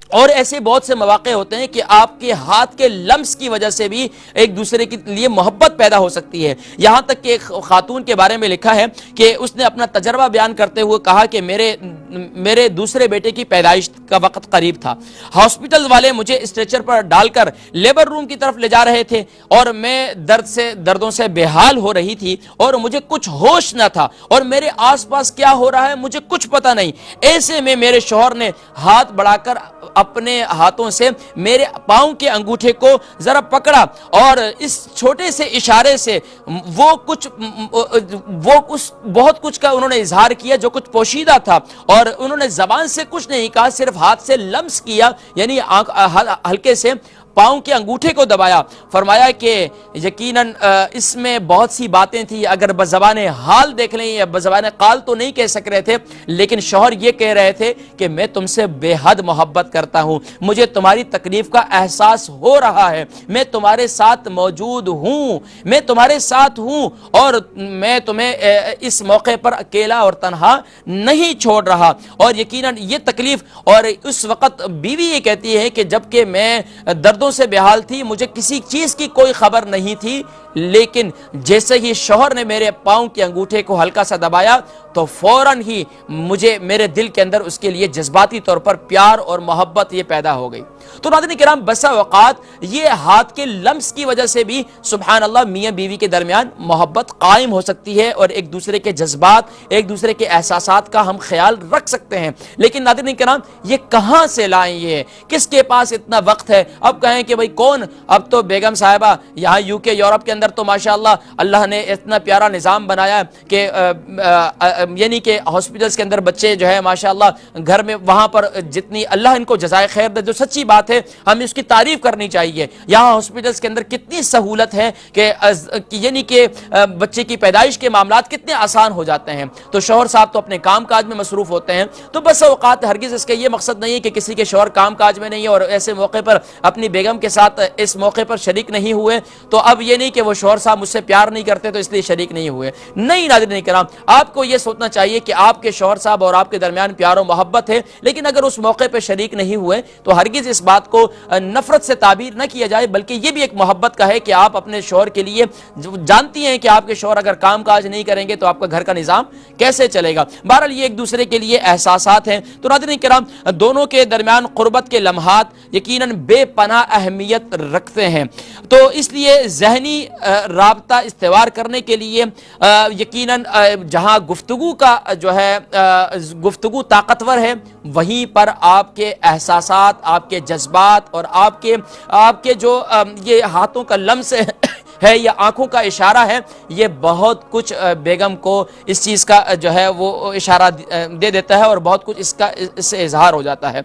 اور ایسے بہت سے مواقع ہوتے ہیں کہ آپ کے ہاتھ کے لمس کی وجہ سے بھی ایک دوسرے کے لیے محبت پیدا ہو سکتی ہے۔ یہاں تک کہ ایک خاتون کے بارے میں لکھا ہے کہ اس نے اپنا تجربہ بیان کرتے ہوئے کہا کہ میرے دوسرے بیٹے کی پیدائش کا وقت قریب تھا، ہاسپٹل والے مجھے اسٹریچر پر ڈال کر لیبر روم کی طرف لے جا رہے تھے اور میں دردوں سے بے حال ہو رہی تھی اور مجھے کچھ ہوش نہ تھا اور میرے آس پاس کیا ہو رہا ہے مجھے کچھ پتہ نہیں۔ ایسے میں میرے شوہر نے ہاتھ بڑھا کر اپنے ہاتھوں سے میرے پاؤں کے انگوٹھے کو ذرا پکڑا اور اس چھوٹے سے اشارے سے وہ بہت کچھ کا انہوں نے اظہار کیا جو کچھ پوشیدہ تھا، اور انہوں نے زبان سے کچھ نہیں کہا، صرف ہاتھ سے لمس کیا، یعنی ہلکے سے پاؤں کے انگوٹھے کو دبایا۔ فرمایا کہ یقیناً اس میں بہت سی باتیں تھی، اگر بزبان حال دیکھ لیں یا بزبان قال تو نہیں کہہ سک رہے تھے، لیکن شوہر یہ کہہ رہے تھے کہ میں تم سے بے حد محبت کرتا ہوں، مجھے تمہاری تکلیف کا احساس ہو رہا ہے، میں تمہارے ساتھ موجود ہوں، میں تمہارے ساتھ ہوں، اور میں تمہیں اس موقع پر اکیلا اور تنہا نہیں چھوڑ رہا۔ اور یقیناً یہ تکلیف، اور اس وقت بیوی یہ کہتی ہے کہ جبکہ میں دردوں سے بے حال تھی، مجھے کسی چیز کی کوئی خبر نہیں تھی، لیکن جیسے ہی شوہر نے میرے پاؤں کے انگوٹھے کو ہلکا سا دبایا تو فوراً ہی میرے دل کے اندر اس کے لیے جذباتی طور پر پیار اور محبت یہ پیدا ہو گئی۔ تو ناظرین کرام، بسا اوقات یہ ہاتھ کے لمس کی وجہ سے بھی سبحان اللہ میاں بیوی کے درمیان محبت قائم ہو سکتی ہے، اور ایک دوسرے کے جذبات، ایک دوسرے کے احساسات کا ہم خیال رکھ سکتے ہیں۔ لیکن ناظرین کرام، یہ کہاں سے لائیں؟ یہ کس کے پاس اتنا وقت ہے؟ اب کہیں کہ بھئی کون، اب تو بیگم صاحبہ یہاں UK یورپ کے اندر تو ماشاءاللہ اللہ نے اتنا پیارا نظام بنایا کہ یعنی کہ ہاسپٹلز کے اندر بچے جو ہے ماشاءاللہ گھر میں، وہاں پر جتنی اللہ ان کو جزائے خیر دے، جو سچی بات ہے ہمیں اس کی تعریف کرنی چاہیے۔ یہاں ہاسپٹلز کے اندر کتنی سہولت ہے کہ یعنی کہ بچے کی پیدائش کے معاملات کتنے آسان ہو جاتے ہیں۔ تو شوہر صاحب تو اپنے کام کاج میں مصروف ہوتے ہیں، تو بس اوقات ہرگز اس کا یہ مقصد نہیں ہے کہ کسی کے شوہر کام کاج میں نہیں ہے اور ایسے موقع پر اپنی بیگم کے ساتھ اس موقع پر شریک نہیں ہوئے، تو اب یہ نہیں کہ وہ شوہر صاحب مجھ سے پیار نہیں کرتے تو اس لیے شریک نہیں ہوئے۔ نہیں ناظرین کرام، آپ کو یہ سوچنا چاہیے کہ آپ کے شوہر صاحب اور آپ کے درمیان پیار و محبت ہے، لیکن اگر اس موقع پہ شریک نہیں ہوئے تو ہرگز اس بات کو نفرت سے تعبیر نہ کیا جائے، بلکہ یہ بھی ایک محبت کا ہے کہ آپ اپنے شوہر کے لیے جانتی ہیں کہ آپ کے شوہر اگر کام کاج نہیں کریں گے تو آپ کا گھر کا نظام کیسے چلے گا۔ بہرحال یہ ایک دوسرے کے لیے احساسات ہیں۔ تو ناظرین کرام، دونوں کے درمیان قربت کے لمحات یقیناً بے پناہ اہمیت رکھتے ہیں، تو اس لیے ذہنی رابطہ استوار کرنے کے لیے یقیناً جہاں گفتگو کا جو ہے گفتگو طاقتور ہے، وہیں پر آپ کے احساسات، آپ کے جذبات اور آپ کے جو یہ ہاتھوں کا لمس ہے یا آنکھوں کا اشارہ ہے، یہ بہت کچھ بیگم کو اس چیز کا جو ہے وہ اشارہ دے دیتا ہے اور بہت کچھ اس سے اظہار ہو جاتا ہے۔